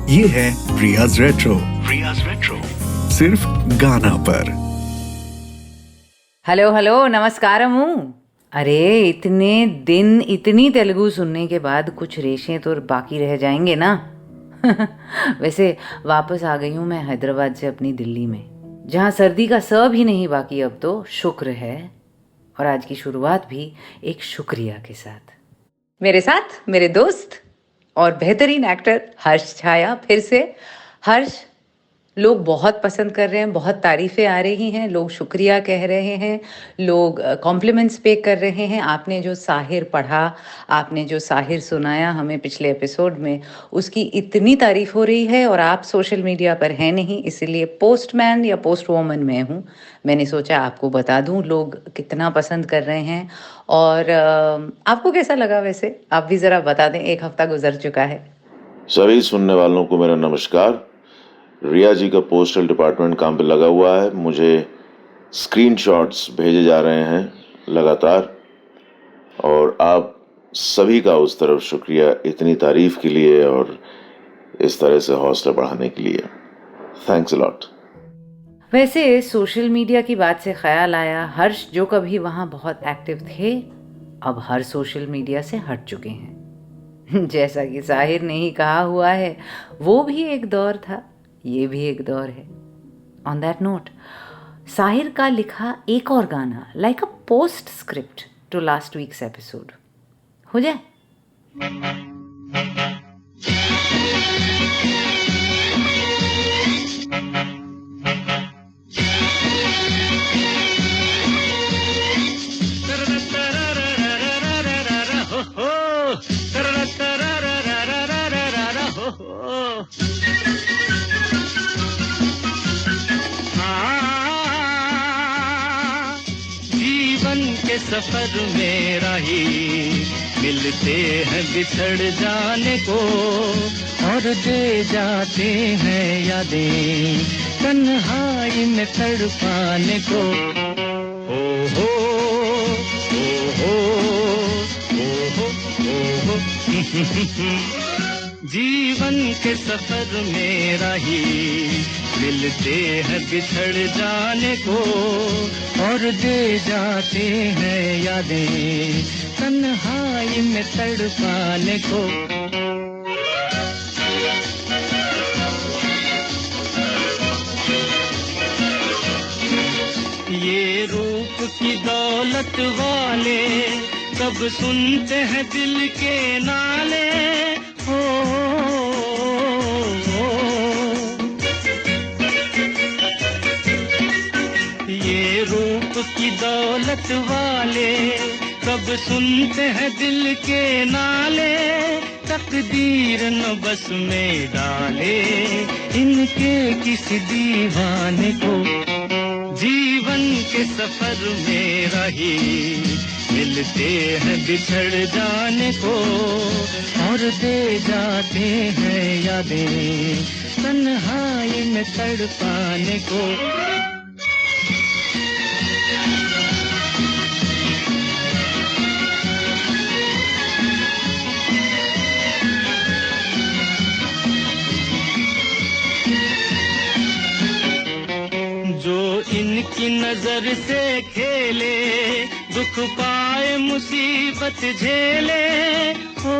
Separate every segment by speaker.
Speaker 1: ये है रियाज रेट्रो। सिर्फ गाना पर।
Speaker 2: हेलो हेलो नमस्कारमू। अरे इतने दिन इतनी तेलुगु सुनने के बाद कुछ रेशें तो बाकी रह जाएंगे ना। वैसे वापस आ गई हूँ मैं हैदराबाद से अपनी दिल्ली में, जहाँ सर्दी का स भी नहीं बाकी अब तो, शुक्र है। और आज की शुरुआत भी एक शुक्रिया के साथ। मेरे साथ मेरे दोस्त और बेहतरीन एक्टर हर्ष छाया फिर से। हर्ष, लोग बहुत पसंद कर रहे हैं, बहुत तारीफ़ें आ रही हैं, लोग शुक्रिया कह रहे हैं, लोग कॉम्प्लीमेंट्स पे कर रहे हैं। आपने जो साहिर पढ़ा, आपने जो साहिर सुनाया हमें पिछले एपिसोड में, उसकी इतनी तारीफ़ हो रही है। और आप सोशल मीडिया पर हैं नहीं, इसीलिए पोस्टमैन या पोस्ट वोमन मैं हूँ। मैंने सोचा आपको बता दूँ लोग कितना पसंद कर रहे हैं। और आपको कैसा लगा वैसे? आप भी ज़रा बता दें, एक हफ़्ता गुजर चुका है।
Speaker 3: सभी सुनने वालों को मेरा नमस्कार। रिया जी का पोस्टल डिपार्टमेंट काम पे लगा हुआ है। मुझे स्क्रीनशॉट्स भेजे जा रहे हैं लगातार, और आप सभी का उस तरफ शुक्रिया इतनी तारीफ के लिए और इस तरह से हौसला बढ़ाने के लिए। Thanks a lot.
Speaker 2: वैसे सोशल मीडिया की बात से ख्याल आया, हर्ष जो कभी वहाँ बहुत एक्टिव थे, अब हर सोशल मीडिया से हट चुके हैं। जैसा कि साहिर ने ही कहा हुआ है, वो भी एक दौर था, ये भी एक दौर है। ऑन दैट नोट, साहिर का लिखा एक और गाना like a postscript to last week's episode हो जाए।
Speaker 4: सफर में राही मिलते हैं बिछड़ जाने को, और दे जाते हैं यादें तन्हाई में तड़पाने को। ओ हो ओ हो ओ हो ओ हो। जीवन के सफर में राही मिलते हैं बिछड़ जाने को, और दे जाते हैं यादें तन्हाई में तड़पाने को। ये रूप की दौलत वाले कब सुनते हैं दिल के नाले। हो ये रूप की दौलत वाले कब सुनते हैं दिल के नाले। तकदीर न बस में डाले इनके किसी दीवाने को। जीवन के सफर में राही मिलते हैं बिछड़ जाने को, और दे जाते हैं यादें तन्हाई में तड़पाने को। इनकी नजर से खेले दुख पाए मुसीबत झेले। हो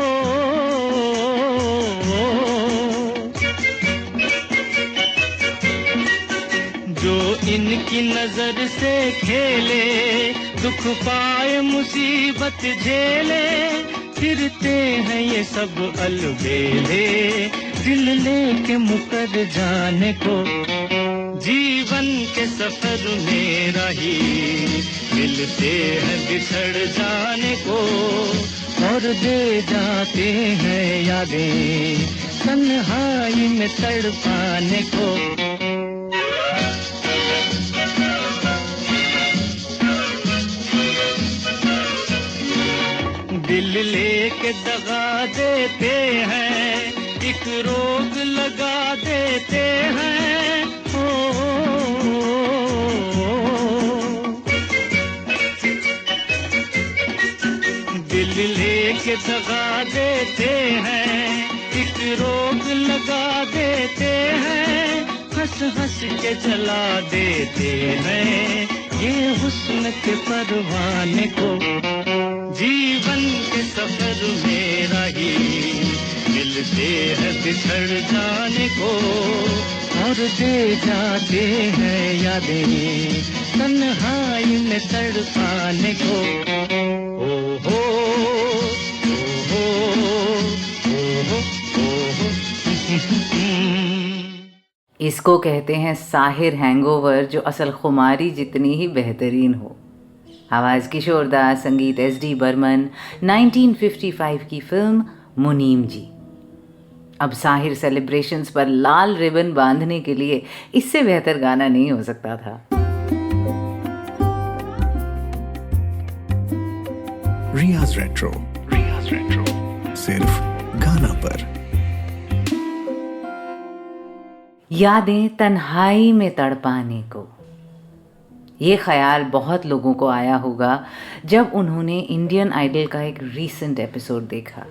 Speaker 4: जो इनकी नजर से खेले दुख पाए मुसीबत झेले। फिरते हैं ये सब अलबेले दिल लेके मुकर जाने को। जीवन के सफर में राही मिलते हैं बिछड़ जाने को, और दे जाते हैं यादें तन्हाई में तड़पाने को। दिल लेके दगा देते हैं, एक रोग लगा देते हैं। दिल लेके दगा देते हैं, एक रोग लगा देते हंस हंस के जला देते हैं ये हुस्न के परवाने को। जीवन के सफर में राही मिलते हैं बिछड़ जाने को, और दे जाते हैं यादें तन्हाई में तड़पाने को। ओ हो ओ हो ओ हो।
Speaker 2: इसको कहते हैं साहिर हैंगओवर, जो असल खुमारी जितनी ही बेहतरीन हो। आवाज़ किशोर दास, संगीत SD बर्मन, 1955 की फिल्म मुनीम जी। अब साहिर सेलिब्रेशंस पर लाल रिबन बांधने के लिए इससे बेहतर गाना नहीं हो सकता था।
Speaker 1: रियाज रेट्रो सिर्फ गाना पर।
Speaker 2: यादें तन्हाई में तड़पाने को, ये ख्याल बहुत लोगों को आया होगा जब उन्होंने इंडियन आइडल का एक रीसेंट एपिसोड देखा।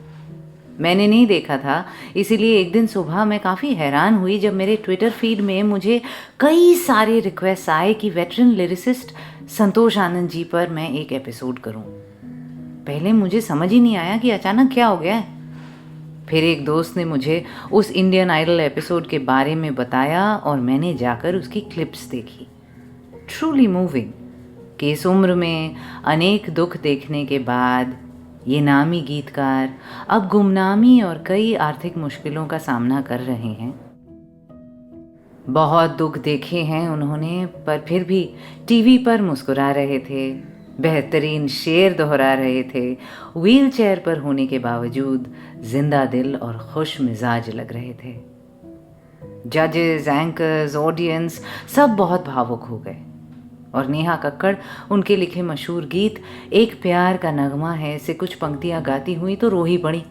Speaker 2: मैंने नहीं देखा था, इसीलिए एक दिन सुबह मैं काफ़ी हैरान हुई जब मेरे ट्विटर फीड में मुझे कई सारे रिक्वेस्ट आए कि वेटरन लिरिसिस्ट संतोष आनंद जी पर मैं एक एपिसोड करूं। पहले मुझे समझ ही नहीं आया कि अचानक क्या हो गया है। फिर एक दोस्त ने मुझे उस इंडियन आइडल एपिसोड के बारे में बताया और मैंने जाकर उसकी क्लिप्स देखी। ट्रूली मूविंग कि इस उम्र में अनेक दुख देखने के बाद ये नामी गीतकार अब गुमनामी और कई आर्थिक मुश्किलों का सामना कर रहे हैं। बहुत दुख देखे हैं उन्होंने, पर फिर भी टीवी पर मुस्कुरा रहे थे, बेहतरीन शेर दोहरा रहे थे, व्हील चेयर पर होने के बावजूद जिंदा दिल और खुश मिजाज लग रहे थे। जजेस, एंकर्स, ऑडियंस सब बहुत भावुक हो गए और नेहा कक्कड़ उनके लिखे मशहूर गीत एक प्यार का नगमा है से कुछ पंक्तियां गाती हुई तो रो ही पड़ी।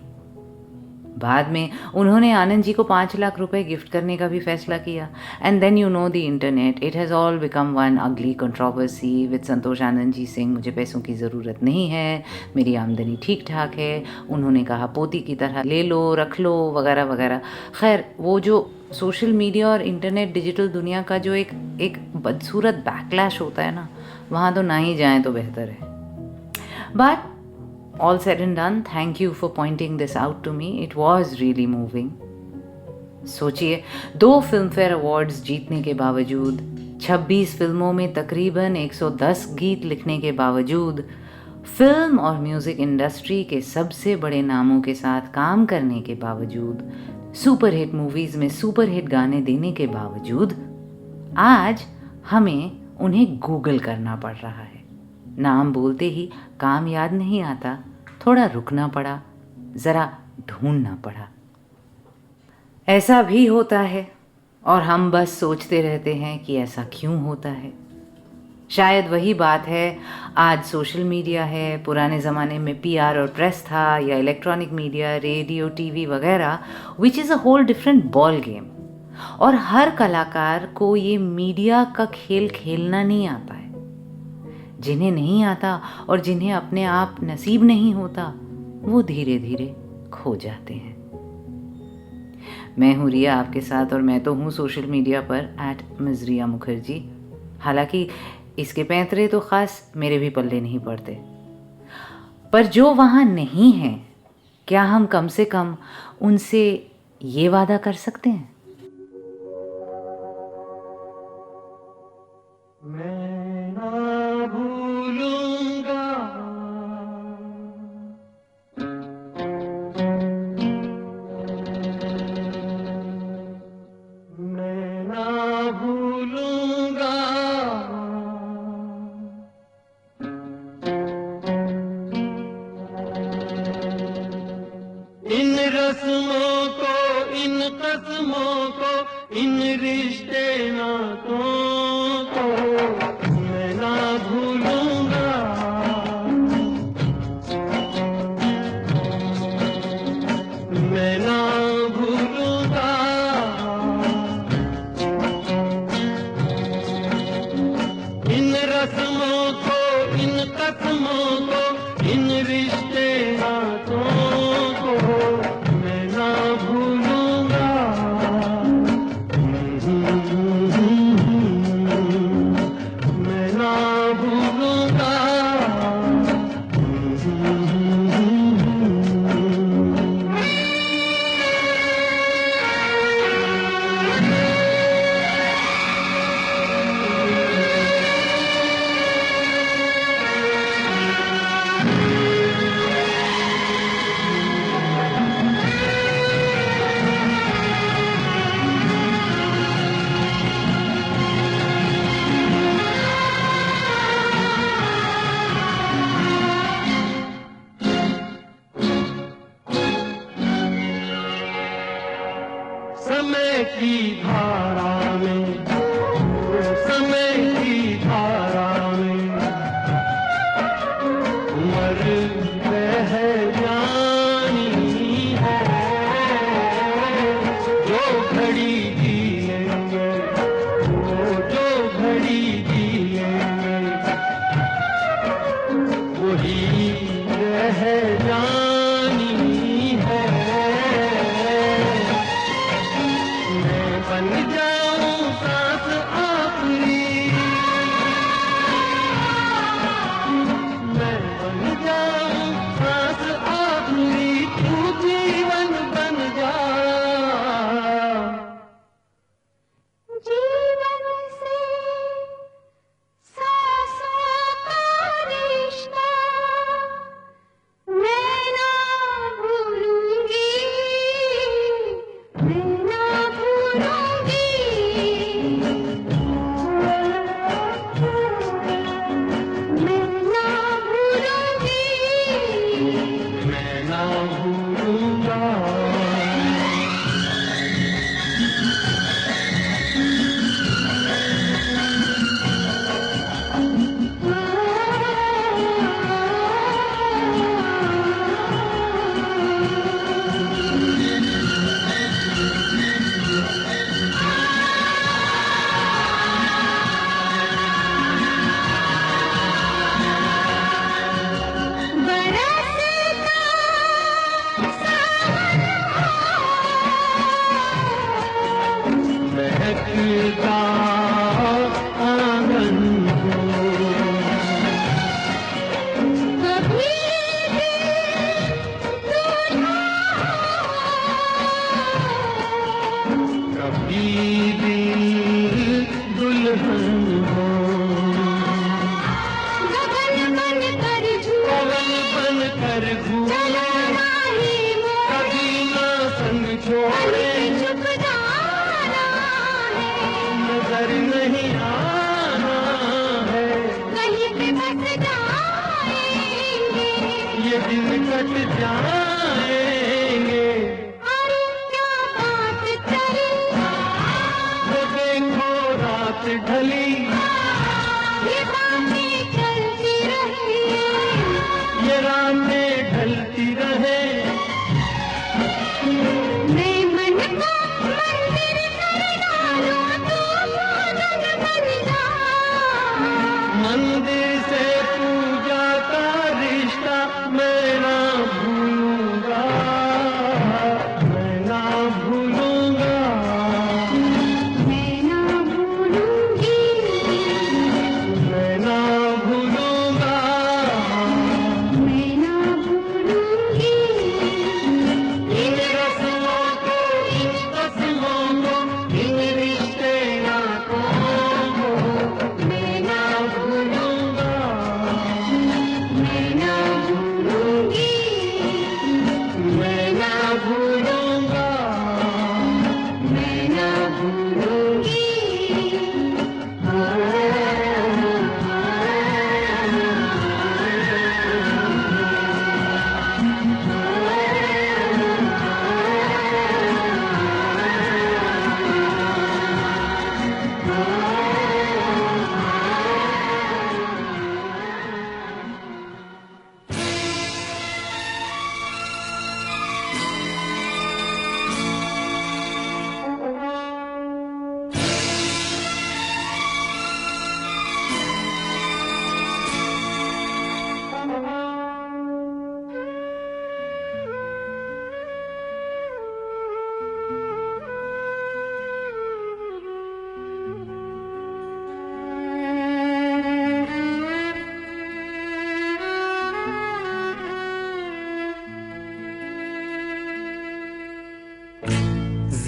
Speaker 2: बाद में उन्होंने आनंद जी को 5 लाख रुपए गिफ्ट करने का भी फैसला किया। And then you know the internet, it has all become one ugly controversy with Santosh Anand ji Singh. मुझे पैसों की ज़रूरत नहीं है, मेरी आमदनी ठीक ठाक है, उन्होंने कहा पोती की तरह ले लो रख लो वगैरह वगैरह। खैर, वो जो सोशल मीडिया और इंटरनेट डिजिटल दुनिया का जो एक बदसूरत बैकलैश होता है ना, वहाँ तो ना ही जाएं तो बेहतर है। But all said and done, thank you for pointing this out to me. It was really moving. सोचिए, 2 फिल्मफेयर अवार्ड्स जीतने के बावजूद, 26 फिल्मों में तकरीबन 110 गीत लिखने के बावजूद, फिल्म और म्यूज़िक इंडस्ट्री के सबसे बड़े नामों के साथ काम करने के बावजूद, सुपरहिट मूवीज़ में सुपरहिट गाने देने के बावजूद, आज हमें उन्हें गूगल करना पड़ रहा है। नाम बोलते ही काम याद नहीं आता, थोड़ा रुकना पड़ा, ज़रा ढूंढना पड़ा। ऐसा भी होता है और हम बस सोचते रहते हैं कि ऐसा क्यों होता है। शायद वही बात है, आज सोशल मीडिया है, पुराने ज़माने में PR और प्रेस था, या इलेक्ट्रॉनिक मीडिया, रेडियो, TV वगैरह, which is a whole different ball game. और हर कलाकार को ये मीडिया का खेल खेलना नहीं आता है। जिन्हें नहीं आता और जिन्हें अपने आप नसीब नहीं होता, वो धीरे धीरे खो जाते हैं। मैं हूँ रिया आपके साथ, और मैं तो हूँ सोशल मीडिया पर @मिज़रिया मुखर्जी। हालांकि इसके पैंतरे तो ख़ास मेरे भी पल्ले नहीं पड़ते, पर जो वहाँ नहीं है, क्या हम कम से कम उनसे ये वादा कर सकते हैं?
Speaker 4: मैं ना भूलूंगा मैं ना भूलूंगा इन रस्मों को, इन कस्मों को, इन रिश्ते नातों को मैं ना भूलूंगा। मैं ना भूलूंगा इन रस्मों को, इन कस्मों को, इन रिश्ते नातों को मैं ना भूलूंगा। समय की धारा में, समय की धारा में मर रह जानी है। जो घड़ी जिएंगे, जो घड़ी जिएंगे वही रह जानी है। मैं बन जाऊं सांस आखिरी, मैं बन जाऊं सांस आखिरी, तू जीवन बन जा।
Speaker 5: जीवन से सांसों का रिश्ता मैं ना भूलूंगी, मैं ना भूलूंगी, मैं ना भूलूंगी,
Speaker 4: मैं ना भूलूंगा।
Speaker 5: बरसता
Speaker 4: महकता आंगन को
Speaker 5: कभी
Speaker 4: कभी दिल दुल्हन हो,
Speaker 5: गगन बन कर
Speaker 4: पवन बन कर घूमे, कभी ना संग छोड़े,
Speaker 5: चुप जाना है,
Speaker 4: नजर नहीं आना है।
Speaker 5: कहीं पे बस जाएंगे,
Speaker 4: ये दिन कट जाएंगे,
Speaker 5: अरे क्या बात चली,
Speaker 4: वो देखो रात ढली,
Speaker 5: ये बातें चलती रही,
Speaker 4: ये रातें ढलती रहे।
Speaker 5: मैं मन को मंदिर कर डालूं, तू भोजन बन जा।
Speaker 4: मंदिर से पूजा का रिश्ता मैं ना भूलूंगा, मैं ना भूलूंगा,
Speaker 5: मैं ना भूलूंगी,
Speaker 4: मैं ना भूलूंगा,
Speaker 5: मैं ना भूलूंगी,
Speaker 4: इन रस्मों को, इन रस्मों को, इन रिश्ते नातों को मैं ना भूलूंगा,
Speaker 5: मैं ना भूलूंगी,
Speaker 4: मैं ना भूलूंगा,
Speaker 5: मैं ना भूलूंगी।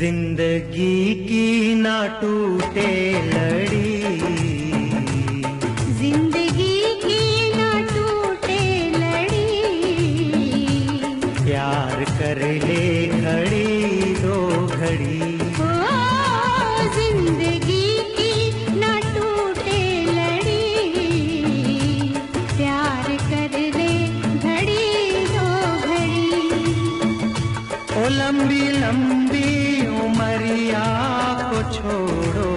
Speaker 4: जिंदगी की ना टूटे लड़ी,
Speaker 5: जिंदगी की ना टूटे लड़ी,
Speaker 4: प्यार कर ले घड़ी दो घड़ी,
Speaker 5: ओ जिंदगी की ना टूटे लड़ी, प्यार कर ले घड़ी दो घड़ी।
Speaker 4: ओ लंबी लंबी उमरिया छोड़ो,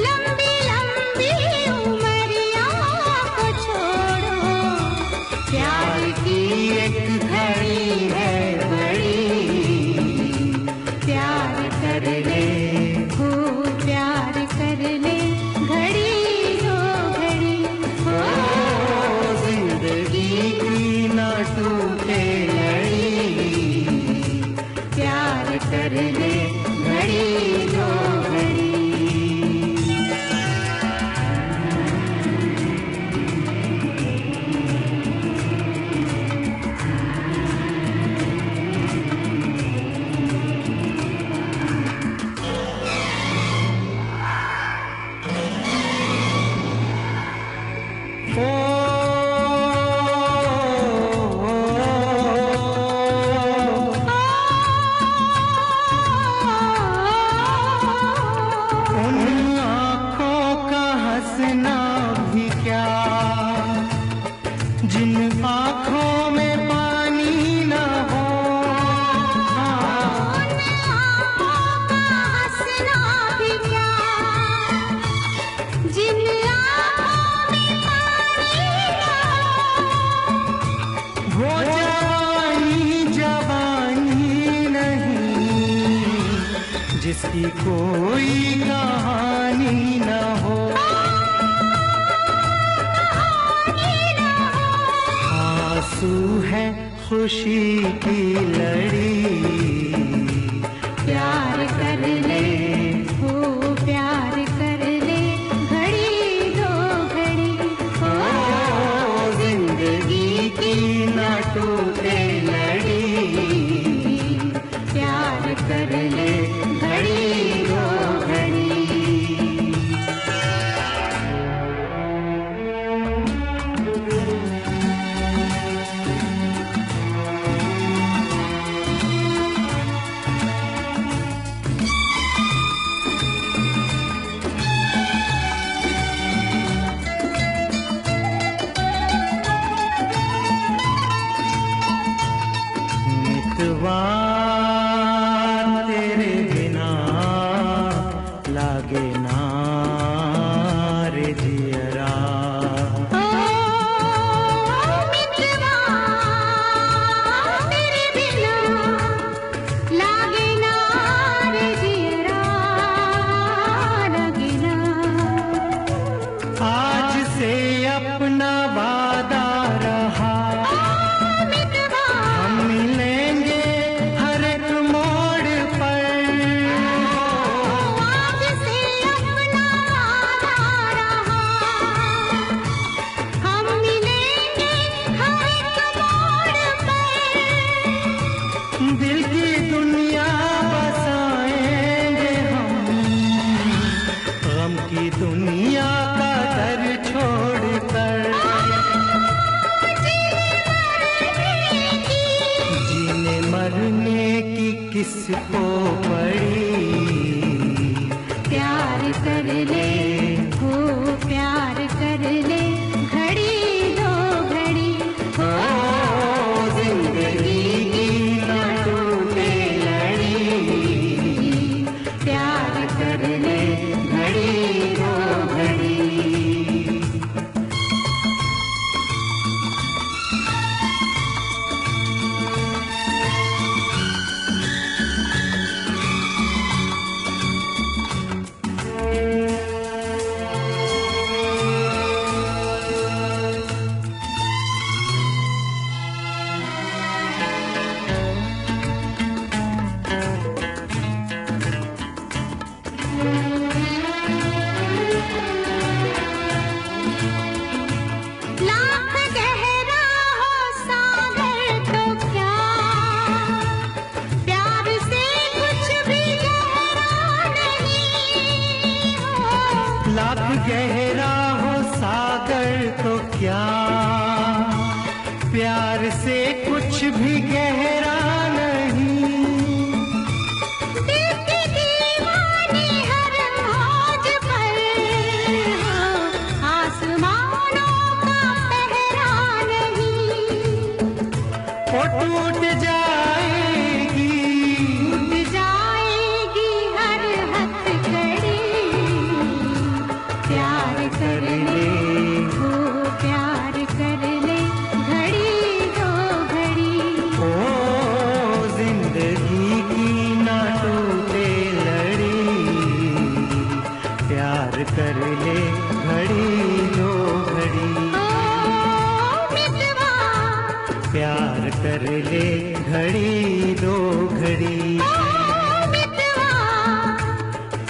Speaker 5: लंबी लंबी उमरिया को छोड़ो,
Speaker 4: प्यार की एक घड़ी है बड़ी, प्यार कर ले,
Speaker 5: हो प्यार कर ले, घड़ी दो घड़ी, हो
Speaker 4: जिंदगी की ना टूटे लड़ी,
Speaker 5: प्यार
Speaker 4: कर ले घड़ी दो घड़ी। उन आँखों का हंसना भी क्या, जिन आँखों में पानी न हो,
Speaker 5: हंसना भी क्या, जिन आँखों में पानी ना
Speaker 4: वो जवानी जवानी नहीं, जिसकी कोई कहानी न हो, आंसू है खुशी की लड़ी,
Speaker 5: प्यार कर ले, हो प्यार कर ले, घड़ी दो घड़ी, हो
Speaker 4: जिंदगी की ना टूटे लड़ी,
Speaker 5: प्यार कर ले,
Speaker 4: घड़ी दो घड़ी। मितवा तेरे बिना लागे ना रे जियरा,
Speaker 5: ओ मितवा तेरे बिना लागे ना रे जियरा, लागे ना,
Speaker 4: आज से अपना वादा रहा,
Speaker 5: मितवा
Speaker 4: हम मिलेंगे हर एक मोड़ पर,
Speaker 5: आज से अपना वादा रहा, हम मिलेंगे हर एक मोड़ पर,
Speaker 4: दिल की दुनिया बसाएंगे हम, गम की दुनिया का दर छोड़कर, जीने मरने की किसको पड़ी,
Speaker 5: प्यार कर ले, हो प्यार कर ले, घड़ी दो घड़ी,
Speaker 4: ओ जिंदगी की ना टूटे लड़ी,
Speaker 5: प्यार कर ले,
Speaker 4: घड़ी दो घड़ी।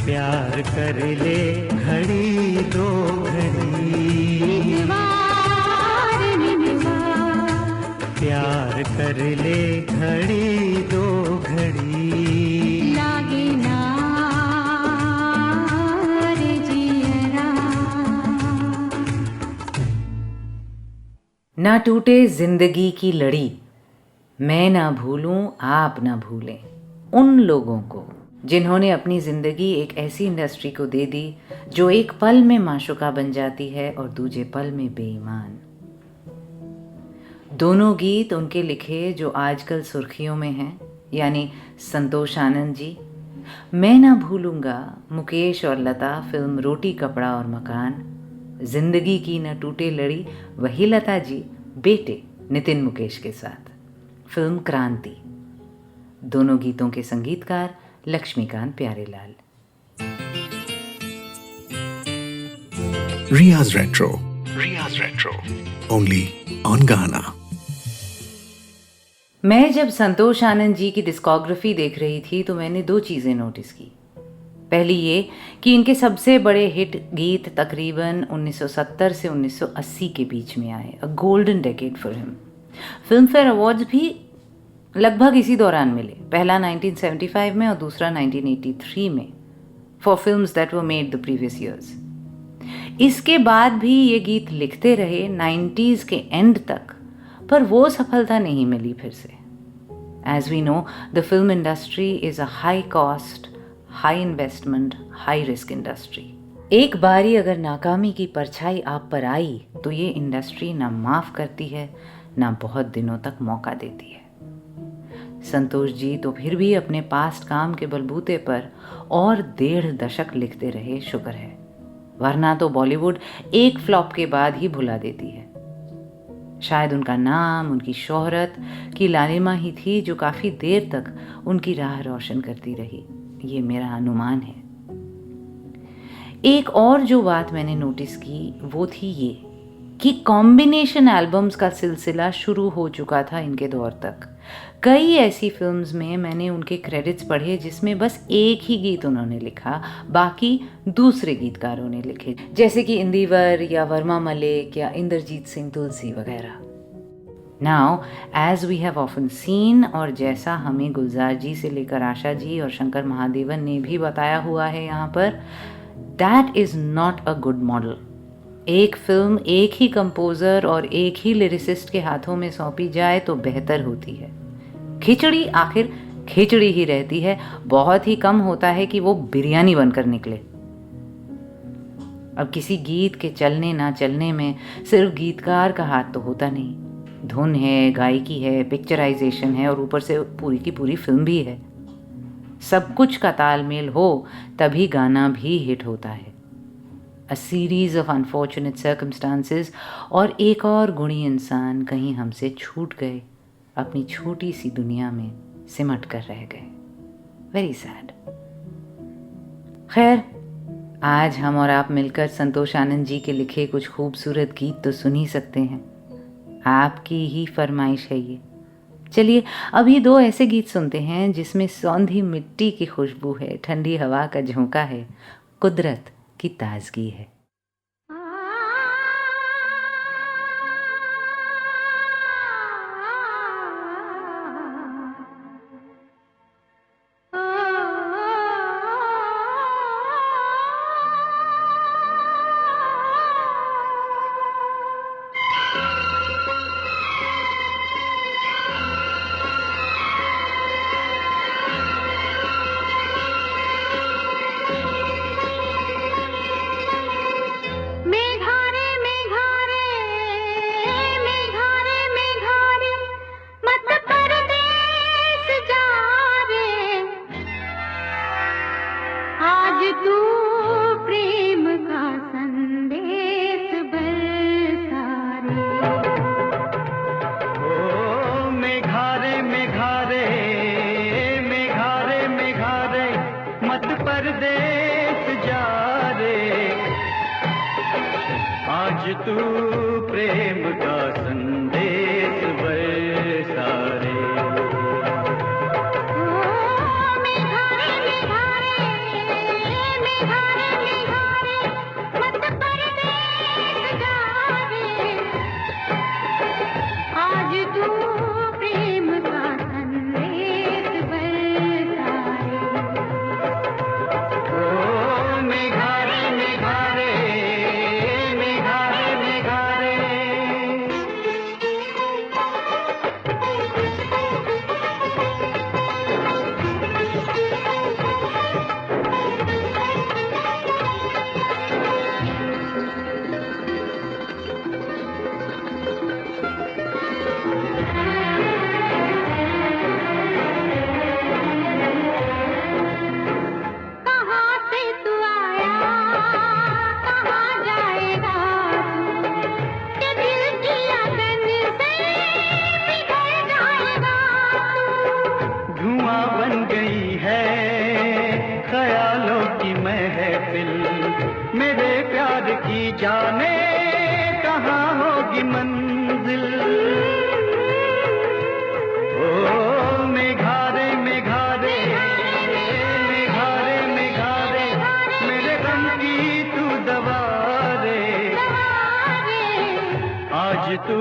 Speaker 4: प्यार कर ले घड़ी दो घड़ी, प्यार कर ले घड़ी दो घड़ी,
Speaker 5: लागे ना रे जियरा।
Speaker 2: ना टूटे जिंदगी की लड़ी, मैं ना भूलूं आप ना भूलें उन लोगों को जिन्होंने अपनी ज़िंदगी एक ऐसी इंडस्ट्री को दे दी जो एक पल में माशुका बन जाती है और दूजे पल में बेईमान। दोनों गीत उनके लिखे जो आजकल सुर्खियों में हैं, यानी संतोष आनंद जी, मैं ना भूलूंगा मुकेश और लता फिल्म रोटी कपड़ा और मकान, जिंदगी की न टूटे लड़ी वही लता जी बेटे नितिन मुकेश के साथ, फिल्म क्रांति। दोनों गीतों के संगीतकार Laxmikant Pyarelal.
Speaker 1: Riya's Retro. Riya's Retro. Only on Ghana.
Speaker 2: मैं जब संतोष आनंद जी की डिस्कोग्राफी देख रही थी तो मैंने दो चीज़ें नोटिस की। पहली ये कि इनके सबसे बड़े हिट गीत तकरीबन 1970 से 1980 के बीच में आए, अ golden decade for him. Film fair awards भी लगभग इसी दौरान मिले, पहला 1975 में और दूसरा 1983 में, for films that were made the previous years. इसके बाद भी ये गीत लिखते रहे 90s के एंड तक, पर वो सफलता नहीं मिली फिर से। As we know, the film industry is a high cost, high investment, high risk industry. एक बारी अगर नाकामी की परछाई आप पर आई तो ये इंडस्ट्री ना माफ़ करती है ना बहुत दिनों तक मौका देती है। संतोष जी तो फिर भी अपने पास्ट काम के बलबूते पर और 1.5 दशक लिखते रहे, शुक्र है, वरना तो बॉलीवुड एक फ्लॉप के बाद ही भुला देती है। शायद उनका नाम, उनकी शोहरत की लालिमा ही थी जो काफ़ी देर तक उनकी राह रोशन करती रही, ये मेरा अनुमान है। एक और जो बात मैंने नोटिस की वो थी ये कि कॉम्बिनेशन एल्बम्स का सिलसिला शुरू हो चुका था इनके दौर तक। कई ऐसी फिल्म्स में मैंने उनके क्रेडिट्स पढ़े जिसमें बस एक ही गीत उन्होंने लिखा, बाकी दूसरे गीतकारों ने लिखे, जैसे कि इंदिवर या वर्मा मलिक या इंद्रजीत सिंह तुलसी वगैरह। Now as we have often seen, और जैसा हमें गुलजार जी से लेकर आशा जी और शंकर महादेवन ने भी बताया हुआ है यहाँ पर, that is not a good model. एक फिल्म एक ही कंपोज़र और एक ही लिरिसिस्ट के हाथों में सौंपी जाए तो बेहतर होती है। खिचड़ी आखिर खिचड़ी ही रहती है, बहुत ही कम होता है कि वो बिरयानी बनकर निकले। अब किसी गीत के चलने ना चलने में सिर्फ गीतकार का हाथ तो होता नहीं, धुन है, गायकी है, पिक्चराइजेशन है और ऊपर से पूरी की पूरी फिल्म भी है। सब कुछ का तालमेल हो तभी गाना भी हिट होता है। A series of unfortunate circumstances और एक और गुणी इंसान कहीं हमसे छूट गए, अपनी छोटी सी दुनिया में सिमट कर रह गए। Very sad. खैर, आज हम और आप मिलकर संतोष आनंद जी के लिखे कुछ खूबसूरत गीत तो सुन ही सकते हैं। आपकी ही फरमाइश है ये। चलिए अभी 2 ऐसे गीत सुनते हैं जिसमें सौंधी मिट्टी की खुशबू है, ठंडी हवा का झोंका है, कुदरत की ताजगी है।
Speaker 4: आज तू प्रेम का संदेश बरसा रे। मेरे प्यार की जाने कहाँ होगी मंजिल। ओ मेघारे मेघारे मेघारे मेघारे मेरे गम की तू दवा रे। आज तू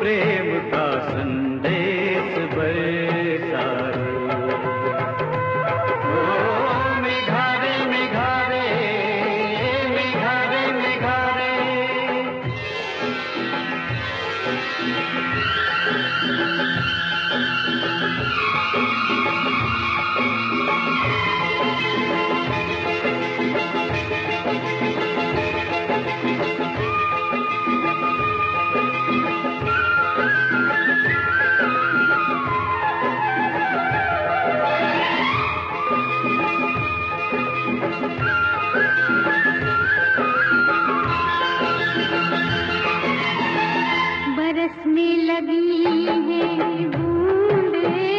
Speaker 4: प्रेम का संदेश बरसा रे। ओ मेघारे मेघारे मेघारे मेघारे।
Speaker 5: बरसने लगी हैं बूंदें,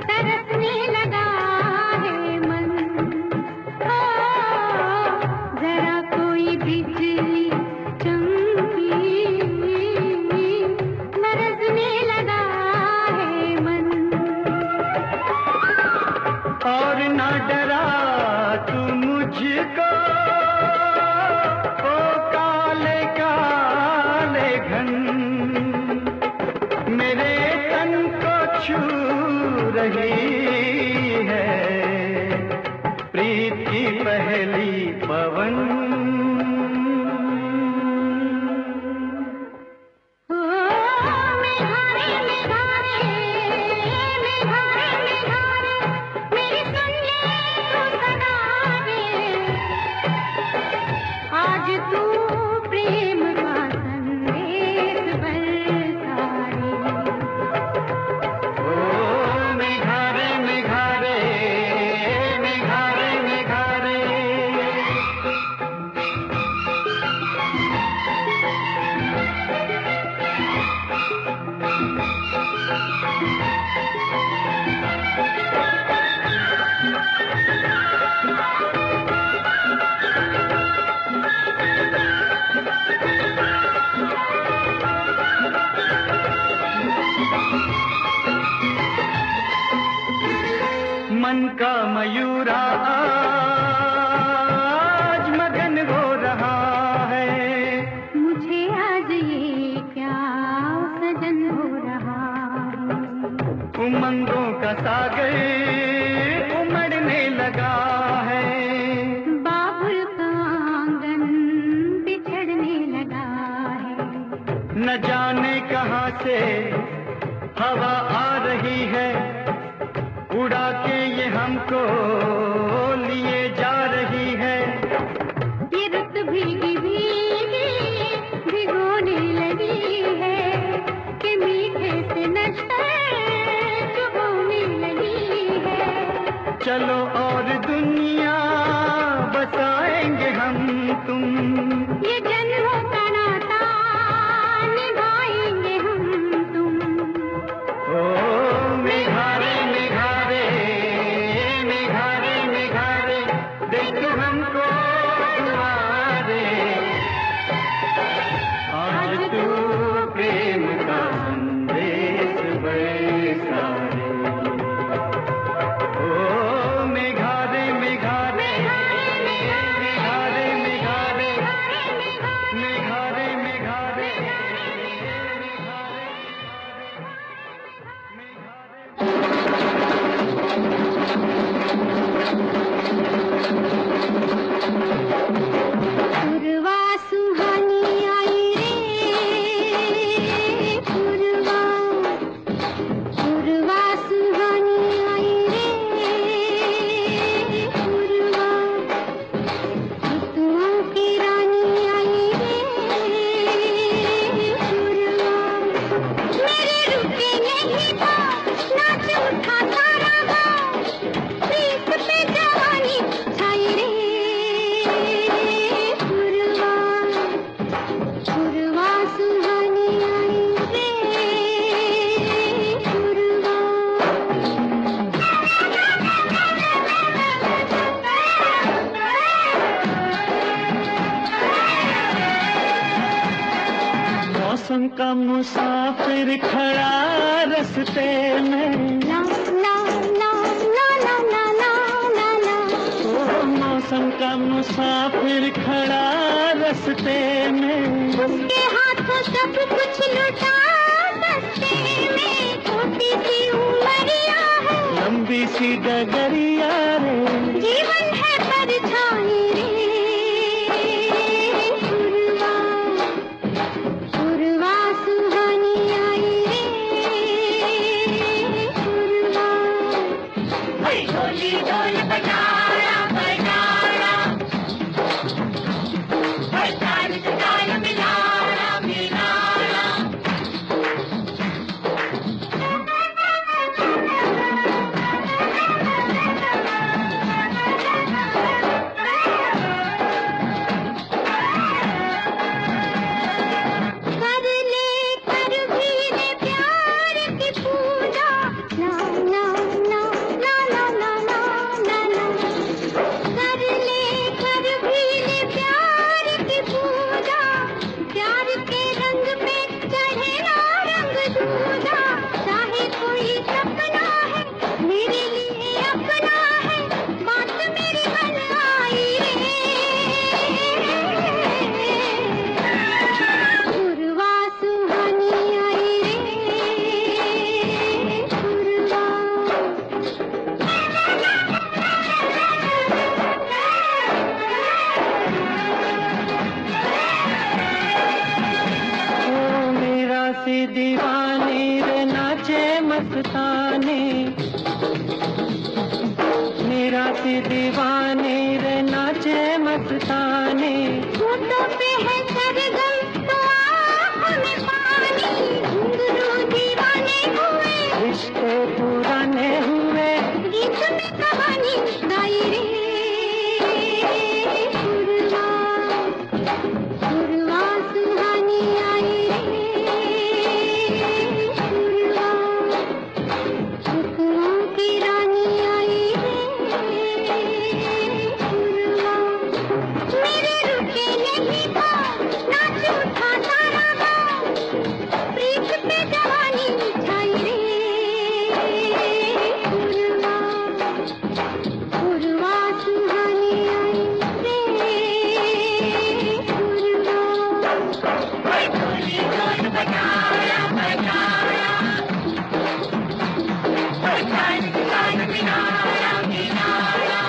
Speaker 5: तरसने लगा है मन। ओ जरा कोई बिजली चमकी, बरसने लगा है मन।
Speaker 4: और न डरा तू मुझको ओ काले काले घन, मेरे तन को छू रही है प्रीत की पहली पवन।
Speaker 5: ओ मेघारे मेघारे मेघारे मेघारे मेरी सुन ले तू सदा रे। आज तू प्रेम का संदेश बरसा रे।
Speaker 4: ओ मेघारे मेघारे मेघारे मेघारे। मन का मयूरा आज मगन हो रहा है।
Speaker 5: मुझे आज ये क्या सजन हो रहा है।
Speaker 4: उमंगों का सागर उमड़ने लगा है।
Speaker 5: बाबुल का आंगन बिछड़ने लगा है।
Speaker 4: न जाने कहाँ से हवा आ रही है, उड़ा के ये हमको लिए जा रही है।
Speaker 5: ये रुत भीगी भीगी भिगोने लगी है कि मीठे से नशे चुभोने लगी है।
Speaker 4: चलो और दुनिया बसाएंगे हम तुम,
Speaker 5: ये जन्मों का नाता निभाएंगे हम तुम।
Speaker 4: ओ मेघारे मेघारे मेघारे मेघारे देख हमको दुआरे। आज तू प्रेम का संदेश बरसा रे। ओ का मुसाफिर खड़ा रस्ते में,
Speaker 5: ला ला ला ला ला ला ला ला ला।
Speaker 4: ओ मौसम का मुसाफिर खड़ा रस्ते में,
Speaker 5: उसके हाथों सब कुछ लुटा बस्ते में। छोटी सी उमरिया है,
Speaker 4: लंबी सी डगरिया रे,
Speaker 5: जीवन है परछाई रे। पुरवा पुरवा सुहानी आई रे। पुरवा ढोली ढोल बजाया बजाया, ताल से ताल मिलाया मिलाया। कर ले कर भी ले प्यार की पूजा, ला ला ला ला ला ला ला ला ला। कर ले कर भी ले प्यार की पूजा, प्यार के रंग पे चढ़े ना रंग दूजा। चाहे कोई सपना है मेरे लिए अपना है, बात मेरी मन आई रे। पुरवा सुहानी आई रे। पुरवा
Speaker 4: ओ मेरा सी दीवानी रे नाचे मस्तानी, मेरा सी दीवानी रे नाचे मस्तानी।
Speaker 5: होठों पे है सरगम तो आँखों में पानी, घुंघरू दीवाने हुए,
Speaker 4: रिश्ते पुराने हुए,
Speaker 5: गीत में कहानी गाई रे। पुरवा पुरवा सुहानी आई रे। पुरवा सुखों की रानी आई रे। पुरवा मेरे रुके नहीं था, नाच उठा तारा गाँव, प्रीत पे जवानी छाई रे। पुरवा पुरवा सुहानी आई रे। पुरवा ढोली ढोल बजाया बजाया, ताल से ताल मिलाया मिलाया।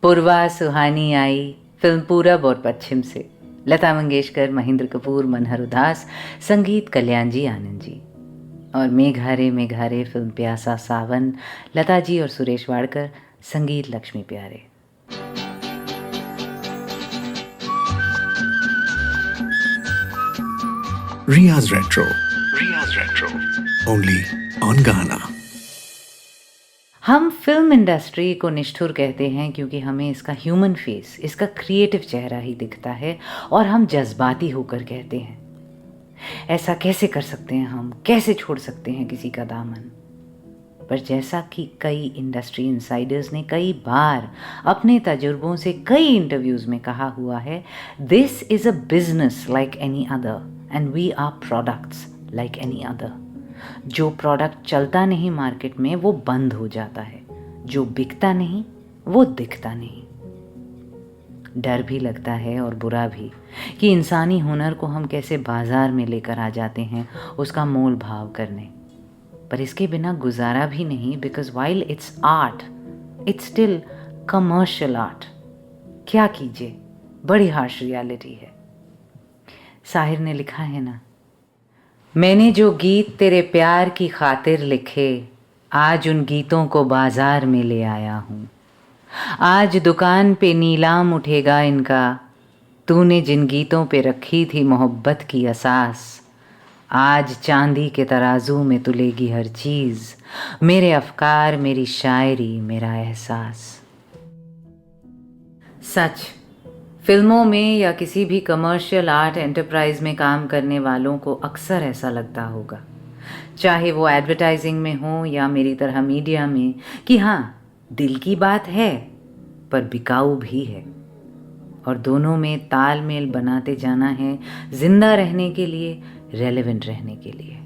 Speaker 2: पूर्वा सुहानी आई फिल्म पूरब और पश्चिम से। लता मंगेशकर, महेंद्र कपूर, मनहर उदास, संगीत कल्याण जी आनंद जी। और मेघारे फिल्म प्यासा सावन, लता जी और सुरेश वाडकर, संगीत लक्ष्मी प्यारे।
Speaker 1: Riya's Retro. Only on Ghana.
Speaker 2: हम फिल्म इंडस्ट्री को निष्ठुर कहते हैं क्योंकि हमें इसका ह्यूमन फेस, इसका क्रिएटिव चेहरा ही दिखता है और हम जज्बाती होकर कहते हैं। ऐसा कैसे कर सकते हैं हम, कैसे छोड़ सकते हैं किसी का दामन। पर जैसा कि कई इंडस्ट्री इनसाइडर्स ने कई बार अपने तजुर्बों से कई इंटरव्यूज़ में कहा हुआ है, this is a business like any other and we are products like any other. जो प्रोडक्ट चलता नहीं मार्केट में वो बंद हो जाता है, जो बिकता नहीं वो दिखता नहीं। डर भी लगता है और बुरा भी कि इंसानी हुनर को हम कैसे बाजार में लेकर आ जाते हैं उसका मोल भाव करने। पर इसके बिना गुजारा भी नहीं, because while it's art it's still commercial art. क्या कीजिए, बड़ी हार्श रियलिटी है। साहिर ने लिखा है ना, मैंने जो गीत तेरे प्यार की खातिर लिखे, आज उन गीतों को बाजार में ले आया हूँ। आज दुकान पे नीलाम उठेगा इनका, तूने जिन गीतों पे रखी थी मोहब्बत की असास। आज चांदी के तराजू में तुलेगी हर चीज़, मेरे अफकार, मेरी शायरी, मेरा एहसास। सच, फिल्मों में या किसी भी कमर्शियल आर्ट एंटरप्राइज में काम करने वालों को अक्सर ऐसा लगता होगा चाहे वो एडवर्टाइजिंग में हो या मेरी तरह मीडिया में, कि हाँ दिल की बात है पर बिकाऊ भी है, और दोनों में तालमेल बनाते जाना है जिंदा रहने के लिए, रेलेवेंट रहने के लिए।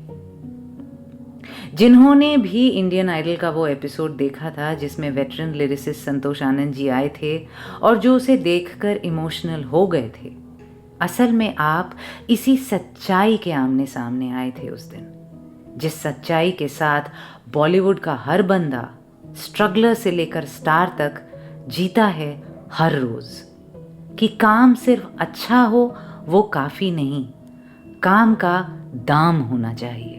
Speaker 2: जिन्होंने भी इंडियन आइडल का वो एपिसोड देखा था जिसमें वेटरन लिरिसिस्ट संतोष आनंद जी आए थे और जो उसे देखकर इमोशनल हो गए थे, असल में आप इसी सच्चाई के आमने सामने आए थे उस दिन, जिस सच्चाई के साथ बॉलीवुड का हर बंदा स्ट्रगलर से लेकर स्टार तक जीता है हर रोज, कि काम सिर्फ अच्छा हो वो काफी नहीं, काम का दाम होना चाहिए।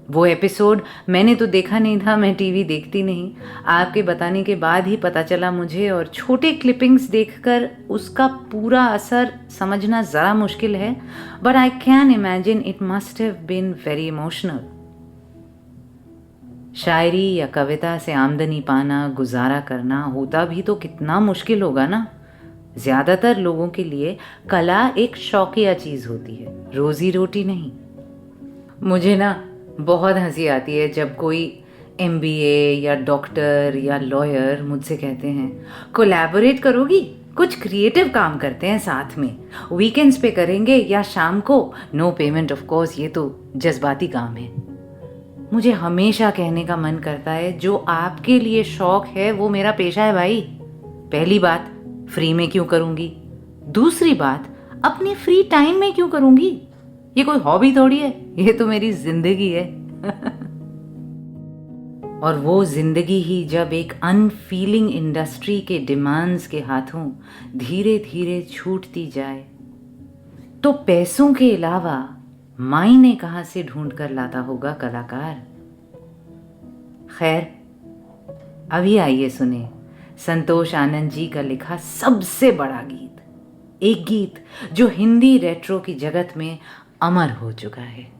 Speaker 2: वो एपिसोड मैंने तो देखा नहीं था, मैं टीवी देखती नहीं, आपके बताने के बाद ही पता चला मुझे, और छोटे क्लिपिंग्स देखकर उसका पूरा असर समझना ज़रा मुश्किल है, but I can imagine it must have been very emotional. शायरी या कविता से आमदनी पाना, गुजारा करना होता भी तो कितना मुश्किल होगा ना। ज़्यादातर लोगों के लिए कला एक शौकिया चीज़ होती है, रोजी रोटी नहीं। मुझे ना बहुत हंसी आती है जब कोई MBA या डॉक्टर या लॉयर मुझसे कहते हैं कोलैबोरेट करोगी, कुछ क्रिएटिव काम करते हैं साथ में, वीकेंड्स पे करेंगे या शाम को, नो पेमेंट ऑफ कोर्स, ये तो जज्बाती काम है। मुझे हमेशा कहने का मन करता है जो आपके लिए शौक है वो मेरा पेशा है भाई। पहली बात, फ्री में क्यों करूँगी? दूसरी बात, अपने फ्री टाइम में क्यों करूँगी? ये कोई हॉबी थोड़ी है, ये तो मेरी जिंदगी है। और वो जिंदगी ही जब एक अनफीलिंग इंडस्ट्री के डिमांड्स के हाथों धीरे धीरे छूटती जाए, तो पैसों के अलावा मायने कहाँ से ढूंढ कर लाता होगा कलाकार? खैर, अभी आइए सुने संतोष आनंद जी का लिखा सबसे बड़ा गीत, एक गीत जो हिंदी रेट्रो की जगत में अमर हो चुका है।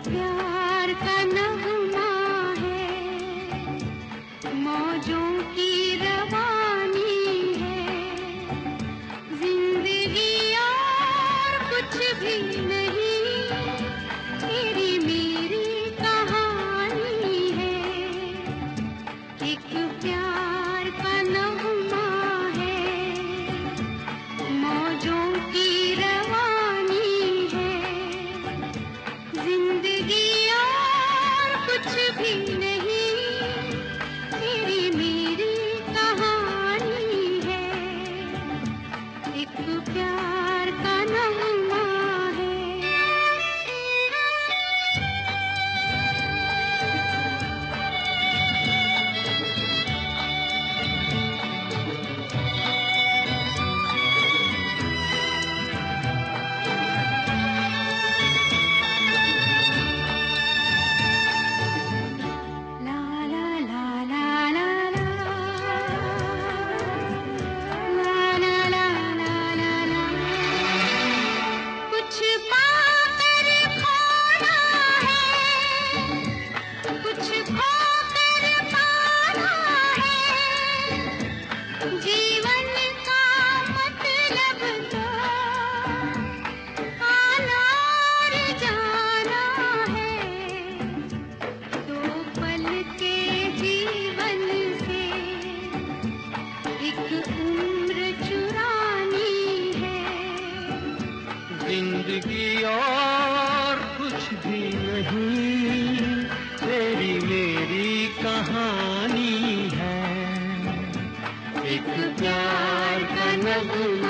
Speaker 5: प्यार का नगमा है, मौजों की रवानी है, जिंदगी और कुछ भी नहीं, तेरी मेरी कहानी है, एक प्यार का नगमा है, मौजों की रवानी है, जिंदगी और कुछ भी नहीं, तेरी मेरी कहानी है, एक प्यार का नगमा है। ला ला ला ला ला ला, ला ला ला ला ला, कुछ पाकर खोना है, कुछ खोकर पाना है, जीवन का मतलब तो आना और जाना है, दो पल के जीवन से एक उम्र चुरानी है,
Speaker 4: जिंदगी और कुछ भी नहीं, तेरी मेरी कहानी है, एक प्यार का नगमा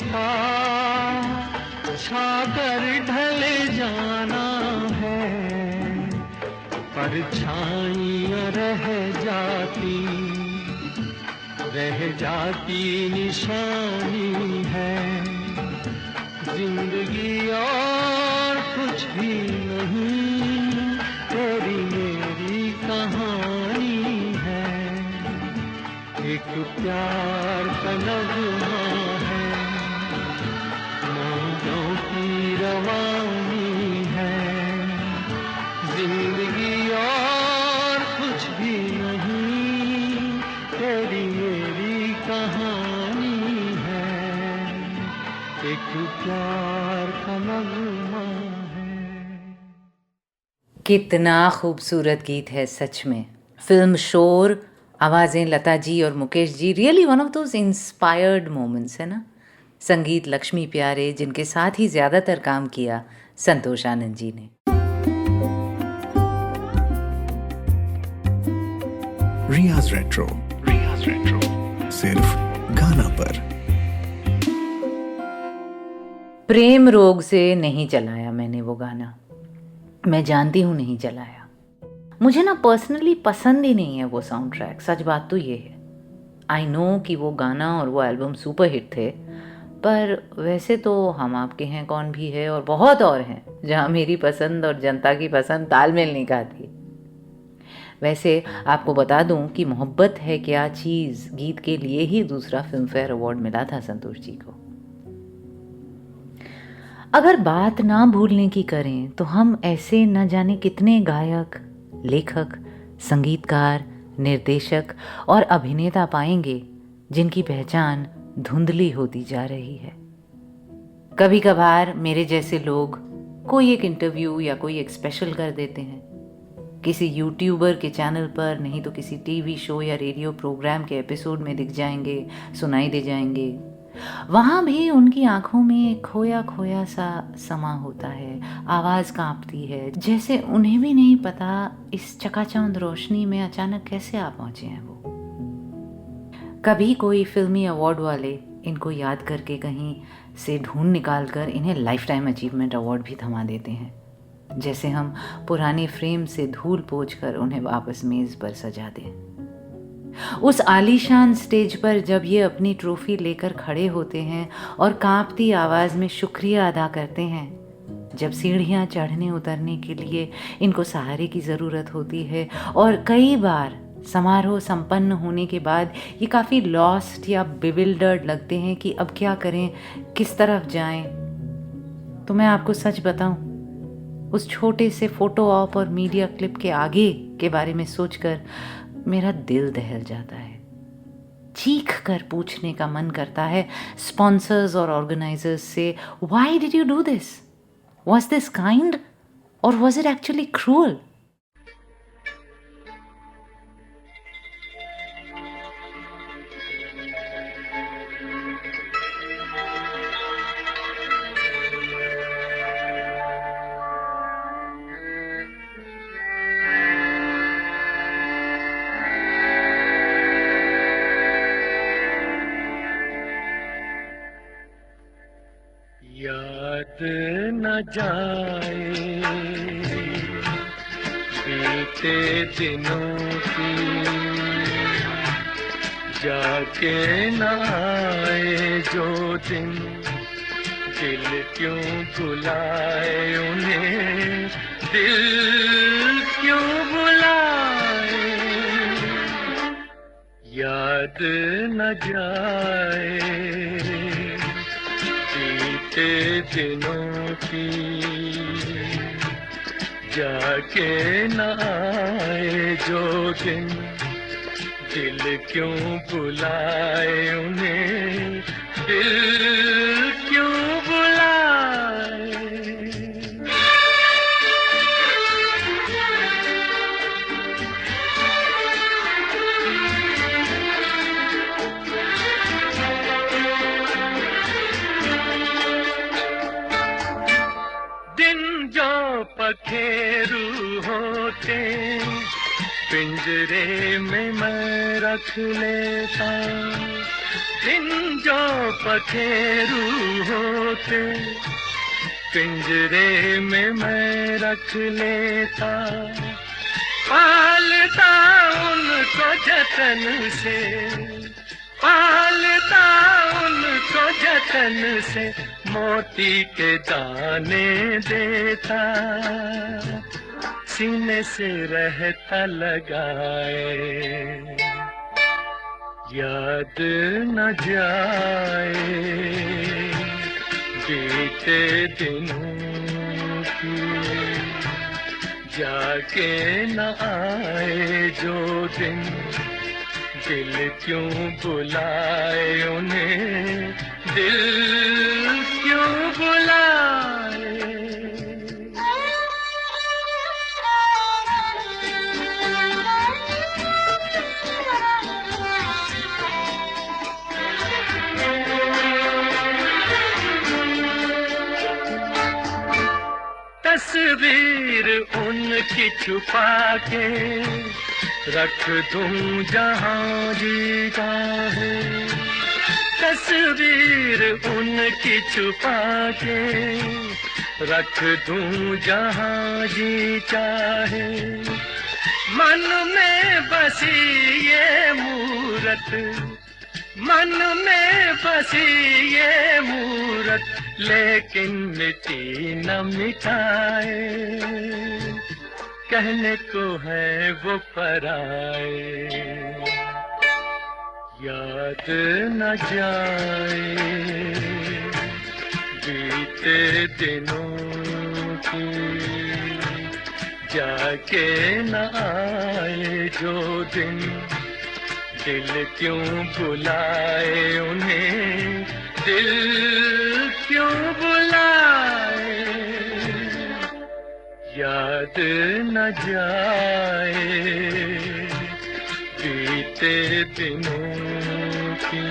Speaker 4: पार छाकर ढल जाना है, परछाइयाँ रह जाती निशानी है। जिंदगी और कुछ भी नहीं, तेरी मेरी कहानी है। एक प्यार का नगमा है, मौजों की रवानी है। जिंदगी और कुछ भी नहीं, तेरी मेरी कहानी है। एक प्यार का नगमा है।
Speaker 2: कितना खूबसूरत गीत है सच में। फिल्म शोर, आवाज़ें लता जी और Mukesh ji, really one of those inspired moments है ना। संगीत लक्ष्मी प्यारे, जिनके साथ ही ज़्यादातर काम किया संतोष आनंद जी ने।
Speaker 1: रियाज रेट्रो सिर्फ गाना पर।
Speaker 2: प्रेम रोग से नहीं चलाया मैंने वो गाना, मैं जानती हूँ नहीं चलाया। मुझे ना पर्सनली पसंद ही नहीं है वो साउंड ट्रैक, सच बात तो ये है। आई नो कि वो गाना और वो एल्बम सुपर हिट थे, पर वैसे तो हम आपके हैं कौन भी है और बहुत और हैं जहाँ मेरी पसंद और जनता की पसंद तालमेल नहीं खाती। वैसे आपको बता दूं कि मोहब्बत है क्या चीज़ गीत के लिए ही दूसरा फिल्म फेयर अवार्ड मिला था संतोष जी को। अगर बात ना भूलने की करें तो हम ऐसे न जाने कितने गायक, लेखक, संगीतकार, निर्देशक और अभिनेता पाएंगे जिनकी पहचान धुंधली होती जा रही है। कभी कभार मेरे जैसे लोग कोई एक इंटरव्यू या कोई एक स्पेशल कर देते हैं, किसी यूट्यूबर के चैनल पर, नहीं तो किसी टीवी शो या रेडियो प्रोग्राम के एपिसोड में दिख जाएंगे, सुनाई दे जाएंगे। वहाँ भी उनकी आंखों में खोया खोया सा समा होता है, आवाज़ कांपती है, जैसे उन्हें भी नहीं पता इस चकाचौंध रोशनी में अचानक कैसे आ पहुँचे हैं वो। कभी कोई फिल्मी अवार्ड वाले इनको याद करके कहीं से ढूंढ निकाल कर इन्हें लाइफ टाइम अचीवमेंट अवार्ड भी थमा देते हैं, जैसे हम पुराने फ्रेम से धूल पोंछकर उन्हें वापस मेज़ पर सजा दें। उस आलीशान स्टेज पर जब ये अपनी ट्रॉफी लेकर खड़े होते हैं और कांपती आवाज़ में शुक्रिया अदा करते हैं, जब सीढ़ियाँ चढ़ने उतरने के लिए इनको सहारे की ज़रूरत होती है और कई बार समारोह संपन्न होने के बाद ये काफ़ी लॉस्ट या बिविल्डर्ड लगते हैं कि अब क्या करें, किस तरफ जाएं, तो मैं आपको सच बताऊं, उस छोटे से फोटो ऑप और मीडिया क्लिप के आगे के बारे में सोचकर मेरा दिल दहल जाता है। चीख कर पूछने का मन करता है स्पॉन्सर्स और ऑर्गेनाइजर्स से, why did you do this? Was this kind और वॉज इट एक्चुअली क्रूअल?
Speaker 4: याद न जाए बीते दिनों की, जाके न आए जो दिन, दिल क्यों बुलाए उन्हें, दिल क्यों बुलाए। याद न जाए बीते दिनों की, जाके न आए जो दिन, दिल क्यों बुलाए उन्हें, दिल क्यों बुलाए। पखेरू होते पिंजरे में मैं रख लेता, दिन जो पखेरू होते पिंजरे में मैं रख लेता, पालता उनको जतन से, पालता उनको जतन से, मोती के दाने देता, सीने से रहता लगाए, याद न जाए बीते दिनों की, जाके न आए जो दिन, दिल क्यों बुलाए उन्हें, दिल क्यों बुलाए। तस्वीर उनकी छुपा के रख दूं जहां जी चाहे, तस्वीर उनकी छुपा के रख दूं जहां जी चाहे, मन में बसी ये मूरत, मन में बसी ये मूरत, लेकिन मिटी न मिटाए, कहने को है वो पराए, याद न जाए बीते दिनों की, जाके न आए जो दिन, दिल क्यों बुलाए उन्हें, दिल क्यों बुलाए, याद न जाए बीते दिनों की।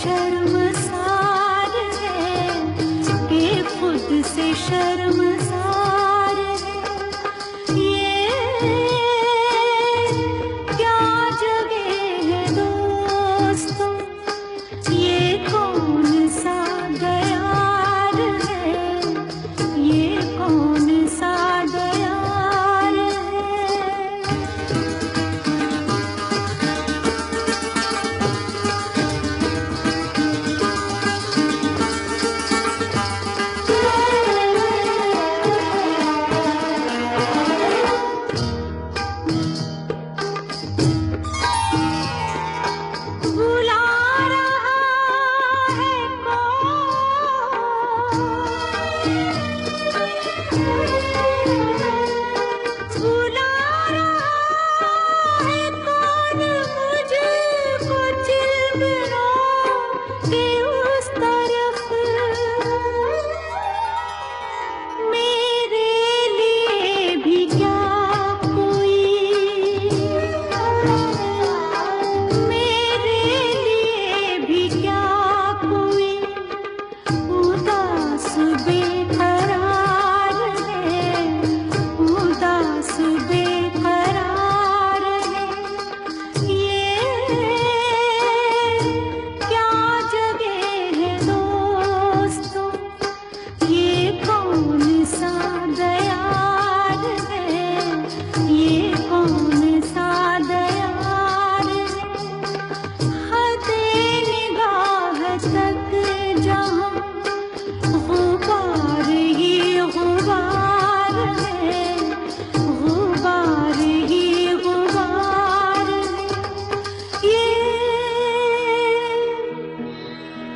Speaker 5: शर्मसार है, ये खुद से शर्मसार है। ये क्या जगह है दोस्तों, ये कौन सा दयार है, ये कौन सा दयार है। बुला रहा है बुला रहा है कौन मुझको चिलमिलों के उस तरफ। मेरे लिए भी क्या कोई, मेरे लिए भी क्या कोई उदास बेकरार है, उदास बेकरार है। ये क्या जगह है दोस्तों, ये कौन सा दयार है, ये कौन सा दयार है। हदे निगाह तक जहाँ गुबार ही गुबार है, गुबार ही गुबार है। ये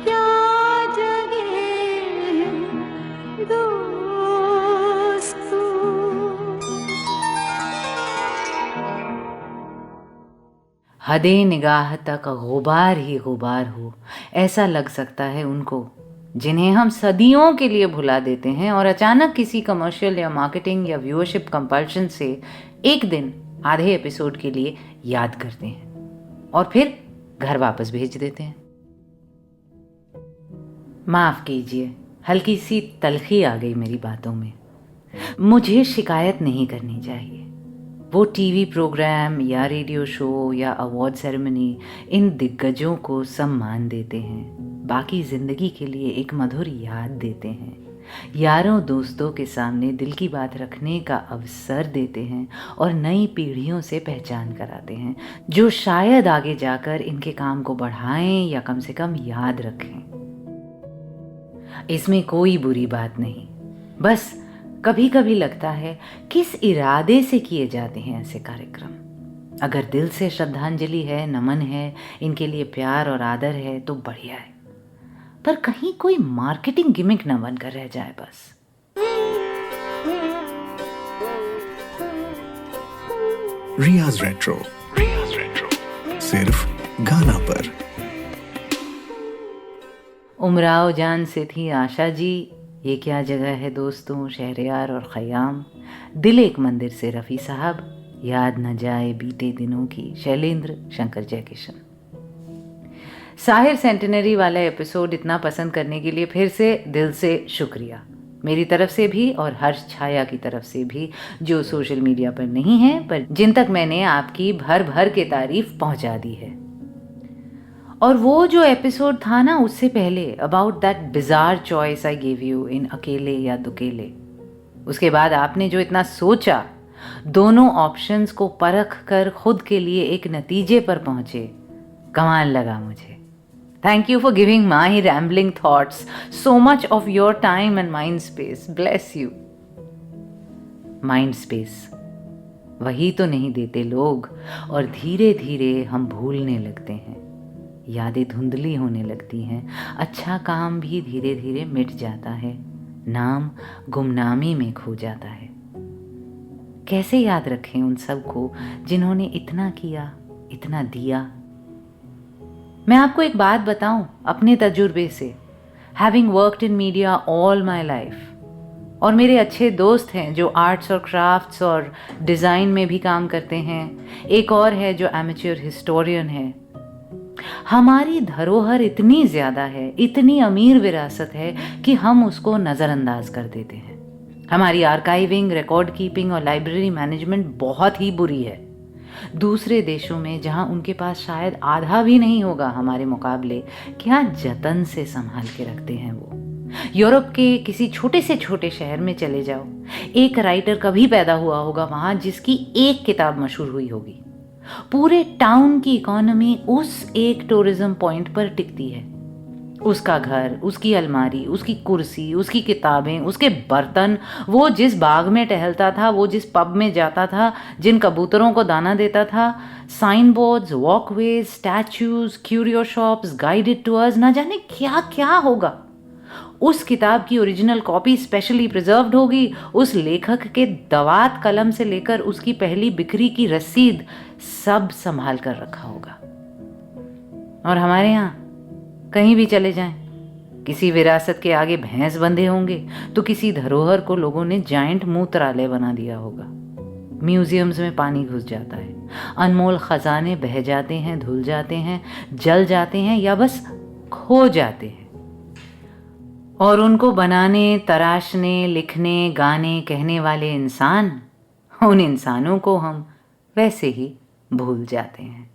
Speaker 5: क्या जगह है दोस्तों।
Speaker 2: हदे निगाह तक गुबार ही गुबार हो, ऐसा लग सकता है उनको जिन्हें हम सदियों के लिए भुला देते हैं और अचानक किसी कमर्शियल या मार्केटिंग या व्यूअरशिप कंपल्शन से एक दिन आधे एपिसोड के लिए याद करते हैं और फिर घर वापस भेज देते हैं। माफ कीजिए, हल्की सी तलखी आ गई मेरी बातों में। मुझे शिकायत नहीं करनी चाहिए। वो टीवी प्रोग्राम या रेडियो शो या अवार्ड सेरेमनी इन दिग्गजों को सम्मान देते हैं, बाकी जिंदगी के लिए एक मधुर याद देते हैं, यारों दोस्तों के सामने दिल की बात रखने का अवसर देते हैं और नई पीढ़ियों से पहचान कराते हैं जो शायद आगे जाकर इनके काम को बढ़ाएं या कम से कम याद रखें। इसमें कोई बुरी बात नहीं, बस कभी कभी लगता है किस इरादे से किए जाते हैं ऐसे कार्यक्रम। अगर दिल से श्रद्धांजलि है, नमन है, इनके लिए प्यार और आदर है तो बढ़िया है, पर कहीं कोई मार्केटिंग गिमिक न बनकर रह जाए बस।
Speaker 1: रियाज रेट्रो सिर्फ गाना पर।
Speaker 2: उमराव जान से थी आशा जी, ये क्या जगह है दोस्तों, शहरयार और ख़याम, दिल एक मंदिर से रफ़ी साहब, याद न जाए बीते दिनों की शैलेंद्र शंकर जयकिशन। साहिर सेंटिनरी वाला एपिसोड इतना पसंद करने के लिए फिर से दिल से शुक्रिया, मेरी तरफ से भी और हर्ष छाया की तरफ से भी, जो सोशल मीडिया पर नहीं है पर जिन तक मैंने आपकी भर भर के तारीफ पहुंचा दी है। और वो जो एपिसोड था ना उससे पहले, about that bizarre choice I give you in अकेले या दुकेले, उसके बाद आपने जो इतना सोचा, दोनों ऑप्शंस को परख कर खुद के लिए एक नतीजे पर पहुंचे, कमाल लगा मुझे। Thank you for giving my rambling thoughts so much of your time and mind space, bless you. Mind space वही तो नहीं देते लोग, और धीरे धीरे हम भूलने लगते हैं, यादें धुंधली होने लगती हैं, अच्छा काम भी धीरे धीरे मिट जाता है, नाम गुमनामी में खो जाता है। कैसे याद रखें उन सब को जिन्होंने इतना किया, इतना दिया। मैं आपको एक बात बताऊं अपने तजुर्बे से, having worked in media all my life, और मेरे अच्छे दोस्त हैं जो आर्ट्स और क्राफ्ट्स और डिज़ाइन में भी काम करते हैं, एक और है जो एमेच्योर हिस्टोरियन है। हमारी धरोहर इतनी ज्यादा है, इतनी अमीर विरासत है कि हम उसको नजरअंदाज कर देते हैं। हमारी आर्काइविंग, रिकॉर्ड कीपिंग और लाइब्रेरी मैनेजमेंट बहुत ही बुरी है। दूसरे देशों में जहां उनके पास शायद आधा भी नहीं होगा हमारे मुकाबले, क्या जतन से संभाल के रखते हैं वो। यूरोप के किसी छोटे से छोटे शहर में चले जाओ, एक राइटर कभी पैदा हुआ होगा वहां जिसकी एक किताब मशहूर हुई होगी। पूरे टाउन की इकोनॉमी उस एक टूरिज्म पॉइंट पर टिकती है। उसका घर, उसकी अलमारी, उसकी कुर्सी, उसकी किताबें, उसके बर्तन, वो जिस बाग में टहलता था, वो जिस पब में जाता था, जिन कबूतरों को दाना देता था, sign boards, walkways, statues, curio shops, guided tours, ना जाने क्या क्या होगा। उस किताब की ओरिजिनल कॉपी स्पेशली प्रिजर्व्ड होगी। उस लेखक के दवात कलम से लेकर उसकी पहली बिक्री की रसीद सब संभाल कर रखा होगा। और हमारे यहाँ कहीं भी चले जाएं, किसी विरासत के आगे भैंस बंधे होंगे तो किसी धरोहर को लोगों ने जाइंट मूत्रालय बना दिया होगा। म्यूजियम्स में पानी घुस जाता है, अनमोल खजाने बह जाते हैं, धुल जाते हैं, जल जाते हैं या बस खो जाते हैं। और उनको बनाने, तराशने, लिखने, गाने, कहने वाले इंसान, उन इंसानों को हम वैसे ही भूल जाते हैं।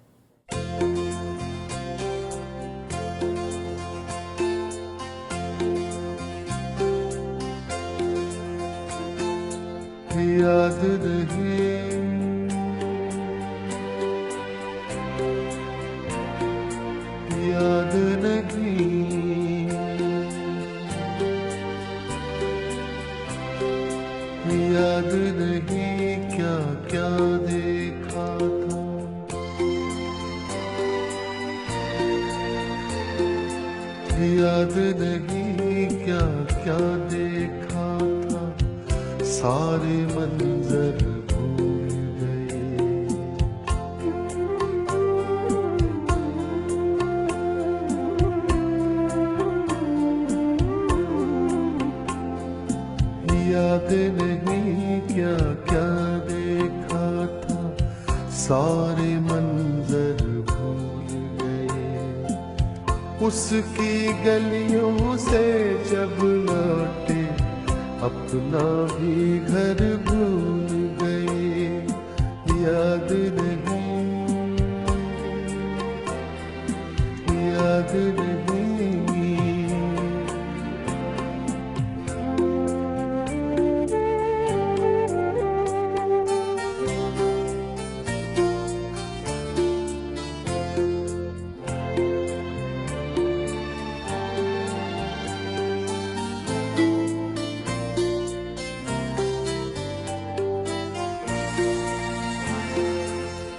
Speaker 6: याद नहीं, याद नहीं, याद नहीं क्या क्या देखा था। याद नहीं क्या क्या देखा था, सारे मंजर भूल गए। याद नहीं क्या क्या देखा था, सारे मंजर भूल गए। उसकी गलियों से जब लौटे, अपना भी घर भूल गए। याद नहीं, याद नहीं।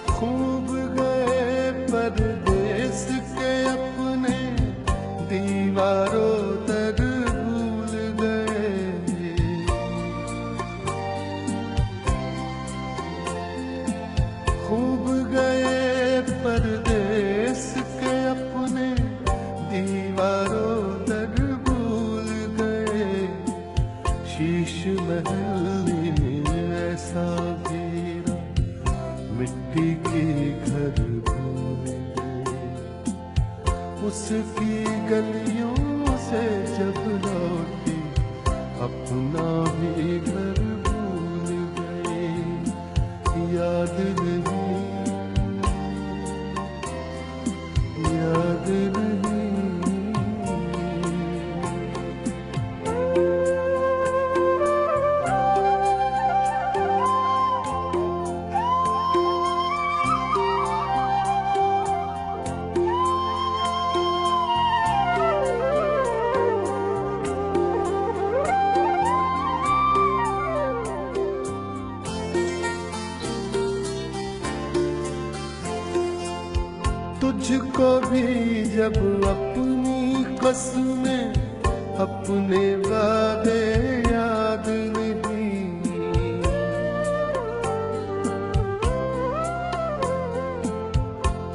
Speaker 6: खूब गए परदेस के अपने, दीवारों तक भूल गए। खूब गए परदेस के अपने, दीवारों तक भूल गए। शीश महल ऐसा घेरा, मिट्टी के घर भूल गए। उसकी गलियों से जब लौटे, अपना भी घर भूल गए। याद नहीं, याद नहीं। तुझको भी जब अपनी कसमें, अपने वादे याद नहीं।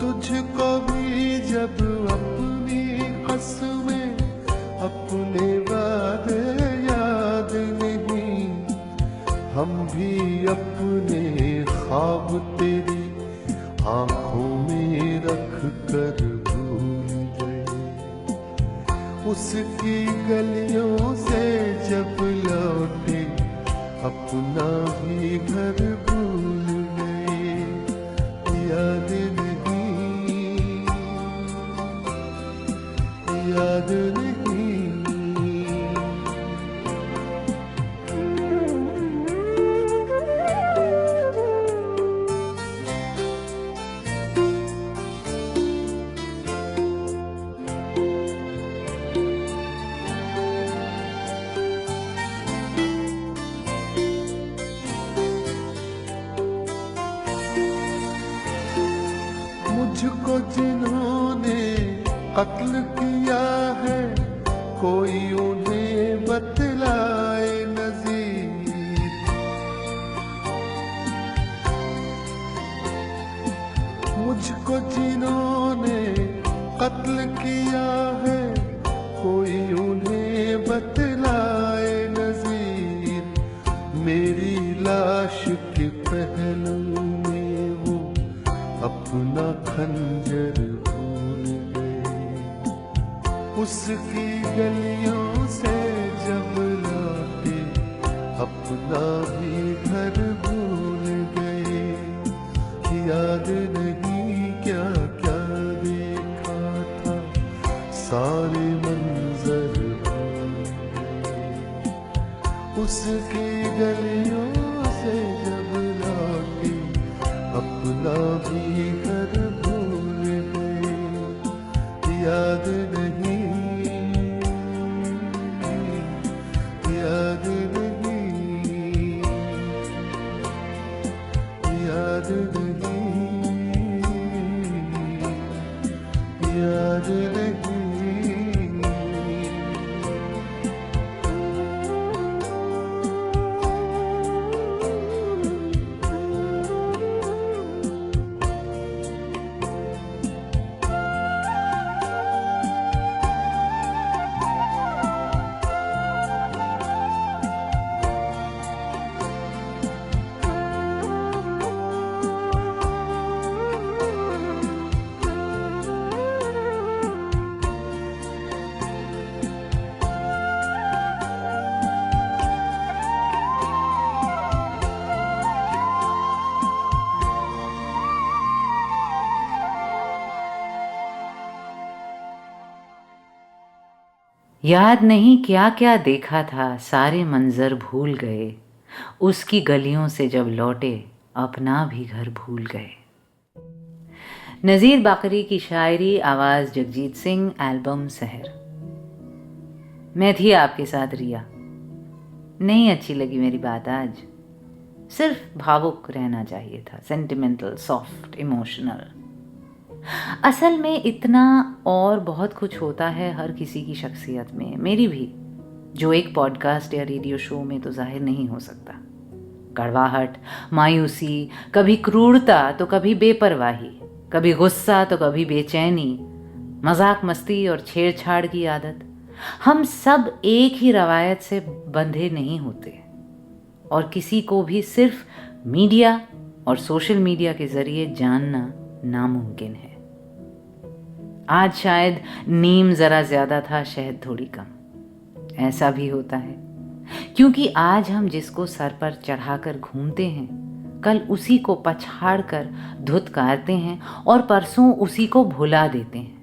Speaker 6: तुझको भी जब अपनी कसमें, अपने वादे याद नहीं। हम भी अपने ख्वाब तेरी आंखों में रख कर उसकी गलियों से जब लौटे अपना भी घर भूल गए। याद नहीं, याद नहीं। मुझको जिन्होंने कत्ल किया है कोई उन्हें बतलाए नज़ीर। मुझको जिन्होंने कत्ल किया है कोई उन्हें बतलाए नज़ीर। मेरी लाश के पहलू में वो अपना खंजर भूल गए। उसकी गलियों से जब लौटे अपना भी घर भूल गए। याद नहीं क्या क्या देखा था, सारे मंजर भूल गए। उसकी गलियों से जब लौटे अपना भी घर भूल गए। याद नहीं, याद नहीं, याद नहीं, याद नहीं।
Speaker 2: याद नहीं क्या क्या देखा था, सारे मंजर भूल गए। उसकी गलियों से जब लौटे अपना भी घर भूल गए। नज़ीर बाकरी की शायरी, आवाज़ जगजीत सिंह, एल्बम सहर। मैं थी आपके साथ रिया। नहीं अच्छी लगी मेरी बात आज, सिर्फ भावुक रहना चाहिए था, सेंटिमेंटल, सॉफ्ट, इमोशनल। असल में इतना और बहुत कुछ होता है हर किसी की शख्सियत में, मेरी भी, जो एक पॉडकास्ट या रेडियो शो में तो जाहिर नहीं हो सकता। कड़वाहट, मायूसी, कभी क्रूरता तो कभी बेपरवाही, कभी गुस्सा तो कभी बेचैनी, मजाक मस्ती और छेड़छाड़ की आदत। हम सब एक ही रवायत से बंधे नहीं होते और किसी को भी सिर्फ मीडिया और सोशल मीडिया के जरिए जानना नामुमकिन है। आज शायद नीम जरा ज्यादा था, शहद थोड़ी कम, ऐसा भी होता है, क्योंकि आज हम जिसको सर पर चढ़ाकर घूमते हैं, कल उसी को पछाड़ कर धुतकारते हैं और परसों उसी को भुला देते हैं।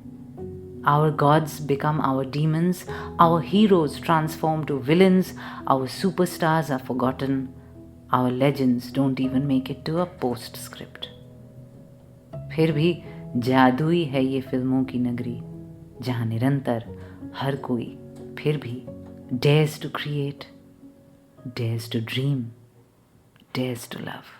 Speaker 2: Our gods become our demons, our heroes transform to villains, our superstars are forgotten, our legends don't even make it to a postscript. फिर भी जादुई है ये फिल्मों की नगरी, जहाँ निरंतर हर कोई फिर भी dares to create, dares to dream, dares to love.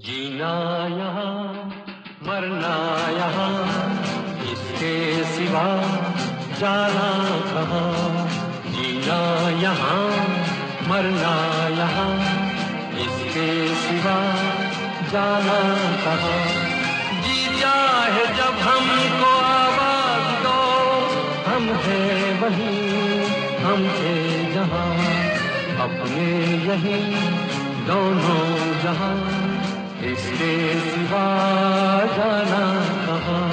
Speaker 4: जीना यहाँ मरना यहाँ, इसके सिवा जाना कहाँ। जीना यहाँ मरना यहाँ, इसके सिवा जाना कहाँ। जी चाहे जब हमको आवाज दो, हम हैं वहीं, हम थे जहाँ, अपने यहीं दोनों जहाँ, इसके सिवा जाना कहाँ।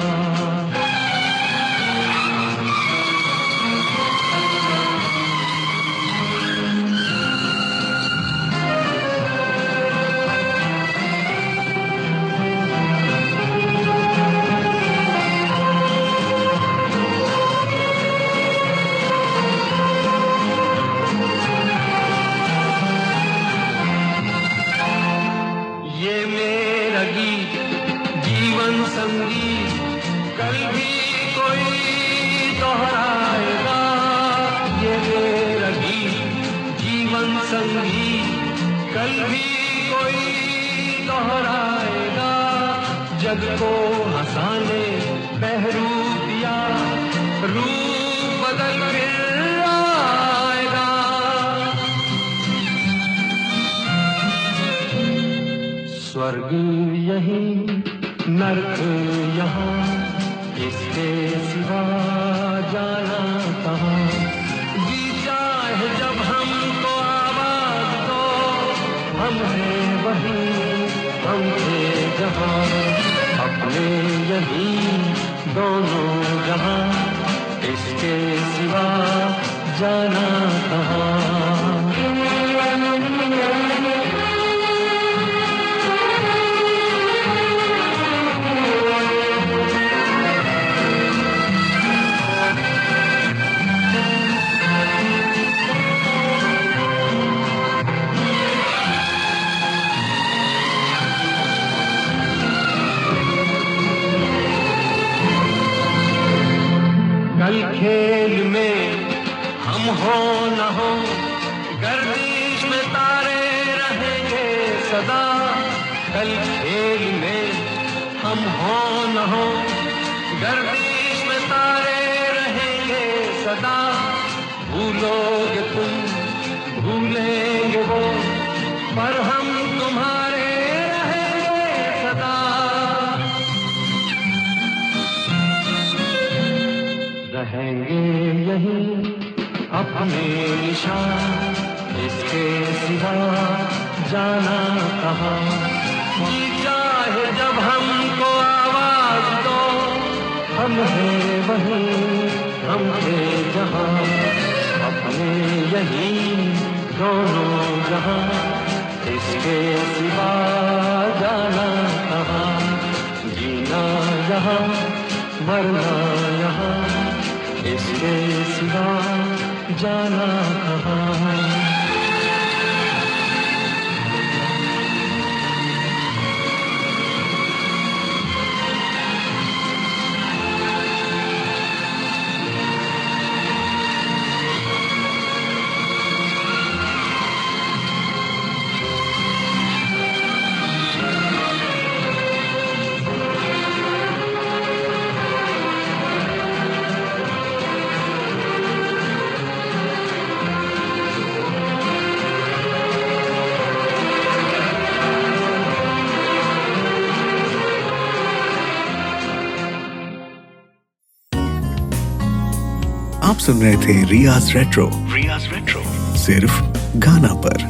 Speaker 4: ये मेरा गीत जीवन संगीत कल भी कोई दोहराएगा। ये मेरा गीत जीवन संगीत कल भी कोई दोहराएगा। जग को हंसाने बहरूप दिया, रूप बदल फिर आएगा। स्वर्ग यहीं नर्क यहाँ, इसके सिवा जाना कहाँ। जी चाहे जब हमको आवाज दो, हम हैं वहीं, हम थे जहाँ, अपने यहीं दोनों जहाँ, इसके सिवा जाना कहाँ। कल खेल में हम हो न हो, गर्दिश में तारे रहेंगे सदा। कल खेल में हम हो न हो, गर्दिश में तारे रहेंगे सदा। भूलोगे तुम, भूलेंगे वो, पर हम तुम्हारे रहेंगे सदा। रहेंगे यहीं अपने निशान, इसके सिवा जाना कहाँ। जी चाहे जब हमको आवाज दो, हम हैं वहीं, हम थे जहाँ, अपने यहीं दोनों जहाँ, इसके सिवा जाना कहाँ। जीना यहाँ मरना यहाँ, इसके सिवा जाना कहाँ।
Speaker 1: आप सुन रहे थे रियाज रेट्रो सिर्फ गाना पर।